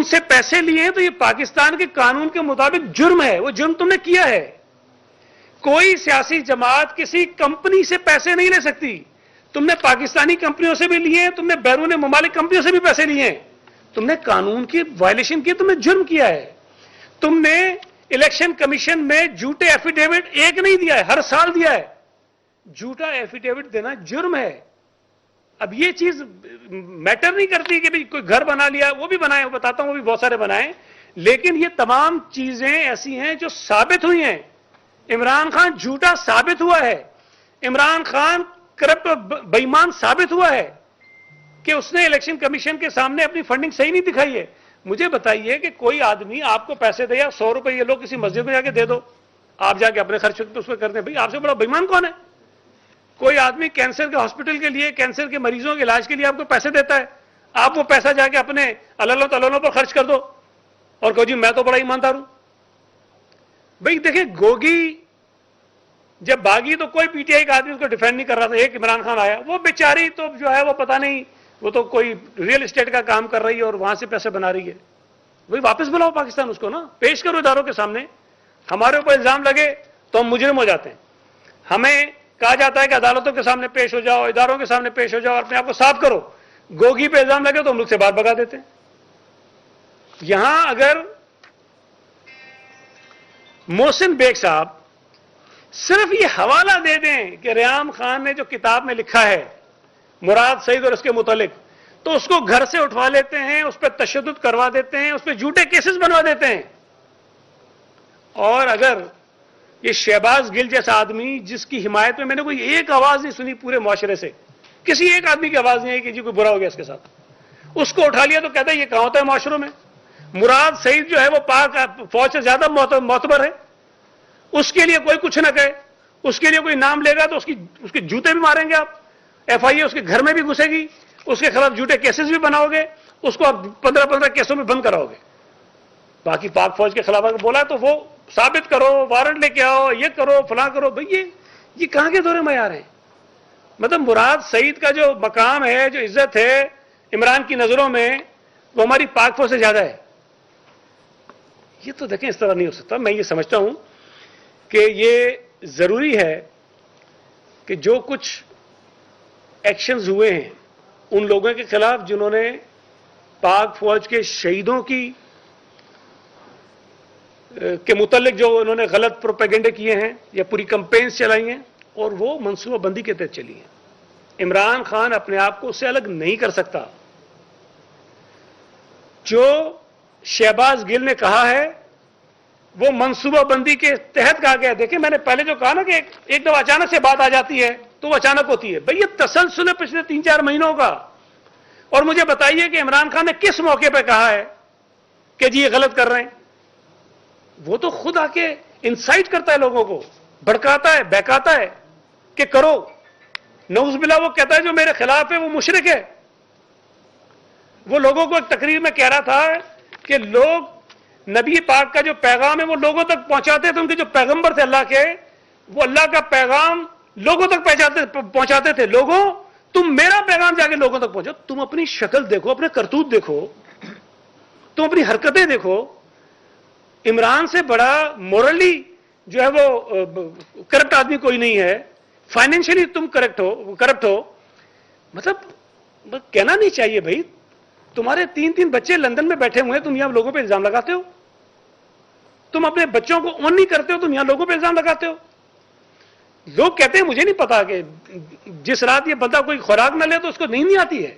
ان سے پیسے لیے ہیں تو یہ پاکستان کے قانون کے مطابق جرم ہے، وہ جرم تم نے کیا ہے. کوئی سیاسی جماعت کسی کمپنی سے پیسے نہیں لے سکتی. تم نے پاکستانی کمپنیوں سے بھی لیے ہیں، تم نے بیرون ممالک کمپنیوں سے بھی پیسے لیے ہیں. تم نے قانون کی وائلیشن کی، تم نے جرم کیا ہے. تم نے الیکشن کمیشن میں جھوٹے ایفیڈیوٹ ایک نہیں دیا ہے، ہر سال دیا ہے. جھوٹا ایفیڈیوٹ دینا جرم ہے. اب یہ چیز میٹر نہیں کرتی کہ بھی کوئی گھر بنا لیا، وہ بھی بنائے، وہ بتاتا ہوں، وہ بھی بہت سارے بنائے. لیکن یہ تمام چیزیں ایسی ہیں جو ثابت ہوئی ہیں. عمران خان جھوٹا ثابت ہوا ہے. عمران خان کرپٹ اور بے ایمان ثابت ہوا ہے کہ اس نے الیکشن کمیشن کے سامنے اپنی فنڈنگ صحیح نہیں دکھائی ہے. مجھے بتائیے کہ کوئی آدمی آپ کو پیسے دے، یا 100 روپے یہ لوگ کسی مسجد میں جا کے دے دو، آپ جا کے اپنے خرچ اس پہ کرتے ہیں، بھائی آپ سے بڑا بے ایمان کون ہے؟ کوئی آدمی کینسر کے ہاسپٹل کے لیے، کینسر کے مریضوں کے علاج کے لیے آپ کو پیسے دیتا ہے، آپ وہ پیسہ جا کے اپنے اللہ تعالیٰ پر خرچ کر دو اور کہو جی میں تو بڑا ایماندار ہوں. بھائی دیکھیں، گوگی جب بھاگی تو کوئی پی ٹی آئی کا آدمی اس کو ڈیفینڈ نہیں کر رہا تھا. ایک عمران خان آیا، وہ بیچاری تو جو ہے وہ پتہ نہیں، وہ تو کوئی ریئل اسٹیٹ کا کام کر رہی ہے اور وہاں سے پیسے بنا رہی ہے. وہی واپس بلاؤ پاکستان، اس کو نا پیش کرو اداروں کے سامنے. ہمارے اوپر الزام لگے تو ہم مجرم ہو جاتے ہیں. ہمیں کہا جاتا ہے کہ عدالتوں کے سامنے پیش ہو جاؤ، اداروں کے سامنے پیش ہو جاؤ، اپنے آپ کو صاف کرو. گوگی پہ الزام لگے تو ہم لوگ سے بات بگا دیتے ہیں. یہاں اگر محسن بیگ صاحب صرف یہ حوالہ دے دیں کہ ریام خان نے جو کتاب میں لکھا ہے مراد سعید اور اس کے متعلق، تو اس کو گھر سے اٹھوا لیتے ہیں، اس پہ تشدد کروا دیتے ہیں، اس پہ جھوٹے کیسز بنوا دیتے ہیں. اور اگر یہ شہباز گل جیسا آدمی جس کی حمایت میں نے کوئی ایک آواز نہیں سنی پورے معاشرے سے، کسی ایک آدمی کی آواز نہیں ہے کہ جی کوئی برا ہو گیا اس کے ساتھ، اس کو اٹھا لیا تو کہتا ہے یہ کہاں ہوتا ہے معاشروں میں. مراد سعید جو ہے وہ پاک فوج سے زیادہ معتبر ہے، اس کے لیے کوئی کچھ نہ کہے، اس کے لیے کوئی نام لے گا تو اس کے جوتے بھی ماریں گے آپ. ایف آئی اے اس کے گھر میں بھی گھسے گی، اس کے خلاف جھوٹے کیسز بھی بناؤ گے، اس کو آپ 15 کیسوں میں بند کراؤ گے. باقی پاک فوج کے خلاف اگر بولا تو وہ ثابت کرو، وارنٹ لے کے آؤ، یہ کرو فلاں کرو. بھئی یہ کہاں کے دورے معیار ہیں؟ مطلب مراد سعید کا جو مقام ہے، جو عزت ہے عمران کی نظروں میں، وہ ہماری پاک فوج سے زیادہ ہے. یہ تو دیکھیں اس طرح نہیں ہو سکتا. میں یہ سمجھتا ہوں کہ یہ ضروری ہے کہ جو کچھ ایکشنز ہوئے ہیں ان لوگوں کے خلاف جنہوں نے پاک فوج کے شہیدوں کے متعلق جو انہوں نے غلط پروپیگنڈے کیے ہیں یا پوری کمپینز چلائی ہیں، اور وہ منصوبہ بندی کے تحت چلی ہیں. عمران خان اپنے آپ کو اس سے الگ نہیں کر سکتا. جو شہباز گل نے کہا ہے وہ منصوبہ بندی کے تحت کہا گیا. دیکھیں میں نے پہلے جو کہا نا کہ ایک دفعہ اچانک سے بات آ جاتی ہے تو وہ اچانک ہوتی ہے. بھئی یہ تسلسل ہے پچھلے 3-4 مہینوں کا. اور مجھے بتائیے کہ عمران خان نے کس موقع پہ کہا ہے کہ جی یہ غلط کر رہے ہیں؟ وہ تو خود آ کے انسائٹ کرتا ہے، لوگوں کو بھڑکاتا ہے، بہکاتا ہے کہ کرو. نعوذ باللہ وہ کہتا ہے جو میرے خلاف ہے وہ مشرک ہے. وہ لوگوں کو ایک تقریر میں کہہ رہا تھا کہ لوگ نبی پاک کا جو پیغام ہے وہ لوگوں تک پہنچاتے تھے، ان کے جو پیغمبر تھے اللہ کے، وہ اللہ کا پیغام لوگوں تک پہنچاتے تھے. لوگوں تم میرا پیغام جا کے لوگوں تک پہنچاؤ. تم اپنی شکل دیکھو، اپنے کرتوت دیکھو، تم اپنی حرکتیں دیکھو. عمران سے بڑا مورلی جو ہے وہ کرپٹ آدمی کوئی نہیں ہے. فائنینشلی تم کرپٹ ہو. مطلب کہنا نہیں چاہیے بھائی. تمہارے 3 بچے لندن میں بیٹھے ہوئے ہیں، تم یہاں لوگوں پہ الزام لگاتے ہو. تم اپنے بچوں کو اون نہیں کرتے ہو، تم یہاں لوگوں پہ الزام لگاتے ہو. لوگ کہتے ہیں مجھے نہیں پتا کہ جس رات یہ بندہ کوئی خوراک نہ لے تو اس کو نیند نہیں آتی ہے.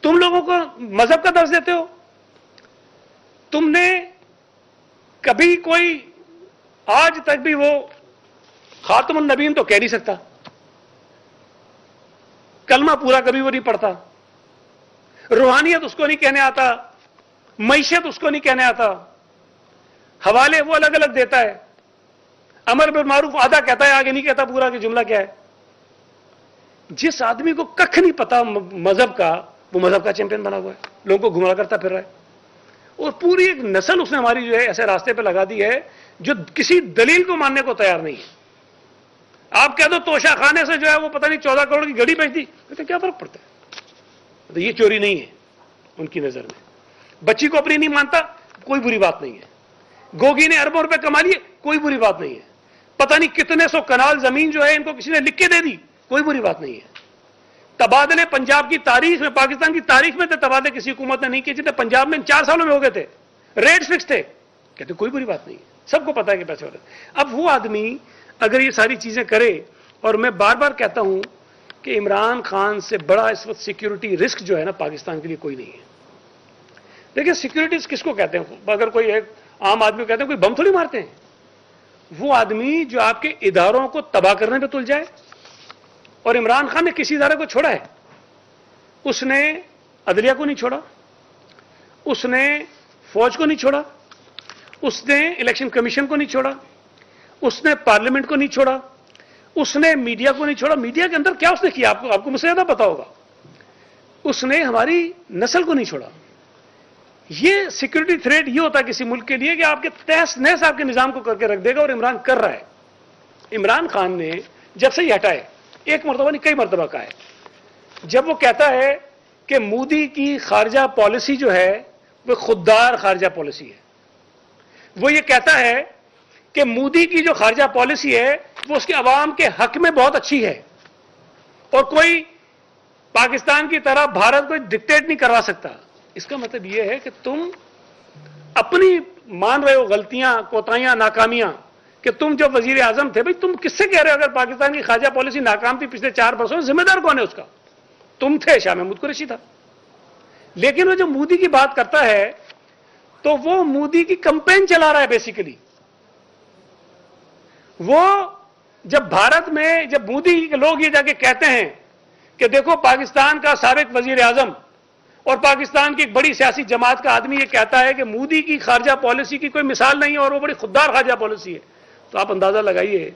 تم لوگوں کو مذہب کا درس دیتے ہو. تم نے کبھی کوئی آج تک بھی وہ خاتم النبیین تو کہہ نہیں سکتا، کلمہ پورا کبھی وہ نہیں پڑھتا، روحانیت اس کو نہیں کہنے آتا، معیشت اس کو نہیں کہنے آتا، حوالے وہ الگ الگ دیتا ہے، امر بالمعروف آدھا کہتا ہے آگے نہیں کہتا پورا کہ جملہ کیا ہے. جس آدمی کو ککھ نہیں پتا مذہب کا، وہ مذہب کا چیمپئن بنا ہوا ہے، لوگوں کو گمراہ کرتا پھر رہا ہے. اور پوری ایک نسل اس نے ہماری جو ہے ایسے راستے پہ لگا دی ہے جو کسی دلیل کو ماننے کو تیار نہیں ہے. آپ کہہ دو توشہ خانے سے جو ہے وہ پتہ نہیں 14 کروڑ کی گھڑی بیچ دی، کیا فرق پڑتا ہے؟ تو یہ چوری نہیں ہے ان کی نظر میں. بچی کو اپنی نہیں مانتا، کوئی بری بات نہیں ہے. گوگی نے اربوں روپے کما لیے، کوئی بری بات نہیں ہے. پتہ نہیں کتنے سو کنال زمین جو ہے ان کو کسی نے لکھ کے دے دی، کوئی بری بات نہیں ہے. تبادلے پنجاب کی تاریخ میں، پاکستان کی تاریخ میں تھے تبادلے کسی حکومت نے نہیں کیے جتنے پنجاب میں 4 سالوں میں ہو گئے تھے. ریٹس فکس تھے. کہتے کوئی بری بات نہیں ہے، سب کو پتا ہے کہ پیسے ہو رہے. اب وہ آدمی اگر یہ ساری چیزیں کرے، اور میں بار بار کہتا ہوں کہ عمران خان سے بڑا اس وقت سیکیورٹی رسک جو ہے نا پاکستان کے لیے کوئی نہیں ہے. دیکھیں سیکیورٹیز کس کو کہتے ہیں؟ اگر کوئی ایک عام آدمی کو کہتے ہیں کوئی بم تھوڑی مارتے ہیں. وہ آدمی جو آپ کے اداروں کو تباہ کرنے پہ تل جائے. اور عمران خان نے کسی ادارے کو چھوڑا ہے؟ اس نے عدلیہ کو نہیں چھوڑا، اس نے فوج کو نہیں چھوڑا، اس نے الیکشن کمیشن کو نہیں چھوڑا، اس نے پارلیمنٹ کو نہیں چھوڑا، اس نے میڈیا کو نہیں چھوڑا. میڈیا کے اندر کیا اس نے کیا آپ کو مجھ سے زیادہ پتا ہوگا. اس نے ہماری نسل کو نہیں چھوڑا. یہ سیکورٹی تھریٹ یہ ہوتا ہے کسی ملک کے لیے کہ آپ کے تہس نہس آپ کے نظام کو کر کے رکھ دے گا، اور عمران کر رہا ہے. عمران خان نے جب سے یہ ہٹائے، ایک مرتبہ نہیں کئی مرتبہ کہا ہے، جب وہ کہتا ہے کہ مودی کی خارجہ پالیسی جو ہے وہ خوددار خارجہ پالیسی ہے. وہ یہ کہتا ہے کہ مودی کی جو خارجہ پالیسی ہے وہ اس کے عوام کے حق میں بہت اچھی ہے، اور کوئی پاکستان کی طرح بھارت کو ڈکٹیٹ نہیں کروا سکتا. اس کا مطلب یہ ہے کہ تم اپنی مان رہے ہو غلطیاں، کوتاہیاں، ناکامیاں، کہ تم جو وزیر اعظم تھے، بھائی تم کس سے کہہ رہے ہو اگر پاکستان کی خارجہ پالیسی ناکام تھی پچھلے 4 برسوں میں، ذمہ دار کون ہے اس کا؟ تم تھے، شاہ محمود قریشی تھا. لیکن وہ جو مودی کی بات کرتا ہے تو وہ مودی کی کمپین چلا رہا ہے بیسیکلی. وہ جب بھارت میں جب مودی کے لوگ یہ جا کے کہتے ہیں کہ دیکھو پاکستان کا سابق وزیر اعظم اور پاکستان کی ایک بڑی سیاسی جماعت کا آدمی یہ کہتا ہے کہ مودی کی خارجہ پالیسی کی کوئی مثال نہیں ہے اور وہ بڑی خوددار خارجہ پالیسی ہے، تو آپ اندازہ لگائیے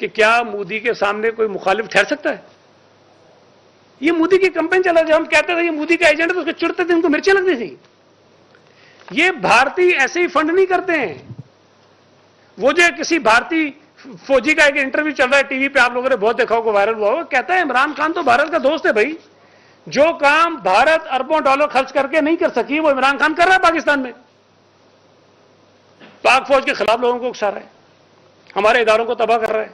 کہ کیا مودی کے سامنے کوئی مخالف ٹھہر سکتا ہے؟ یہ مودی کی کمپین چلا. جب ہم کہتے تھے یہ مودی کا ایجنٹ ہے تو اس کو چڑھتے تھے، ان کو مرچیں لگتی تھی. یہ بھارتی ایسے ہی فنڈ نہیں کرتے ہیں. وہ جو کسی بھارتی فوجی کا ایک انٹرویو چل رہا ہے ٹی وی پہ، آپ لوگوں نے بہت دیکھا ہوگا، وائرل ہوا ہوگا، کہتا ہے عمران خان تو بھارت کا دوست ہے بھائی. جو کام بھارت اربوں ڈالر خرچ کر کے نہیں کر سکی وہ عمران خان کر رہا ہے پاکستان میں. پاک فوج کے خلاف لوگوں کو اکسا رہا ہے، ہمارے اداروں کو تباہ کر رہا ہے.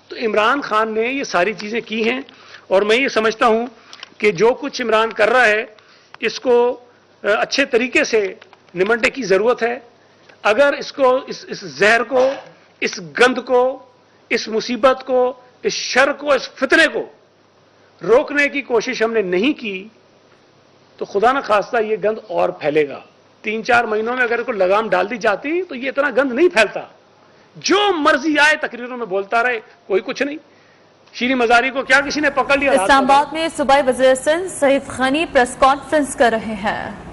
تو عمران خان نے یہ ساری چیزیں کی ہیں، اور میں یہ سمجھتا ہوں کہ جو کچھ عمران کر رہا ہے اس کو اچھے طریقے سے نمٹنے کی ضرورت ہے. اگر اس کو اس زہر کو، اس گند کو، اس مصیبت کو، اس شر کو، اس فتنے کو روکنے کی کوشش ہم نے نہیں کی تو خدا نہ خواستہ یہ گند اور پھیلے گا. 3-4 مہینوں میں اگر کوئی لگام ڈال دی جاتی تو یہ اتنا گند نہیں پھیلتا. جو مرضی آئے تقریروں میں بولتا رہے، کوئی کچھ نہیں. شیریں مزاری کو کیا کسی نے پکڑ لیا؟ اسلام آباد میں صوبائی وزیر سندھ سعید غنی پریس کانفرنس کر رہے ہیں.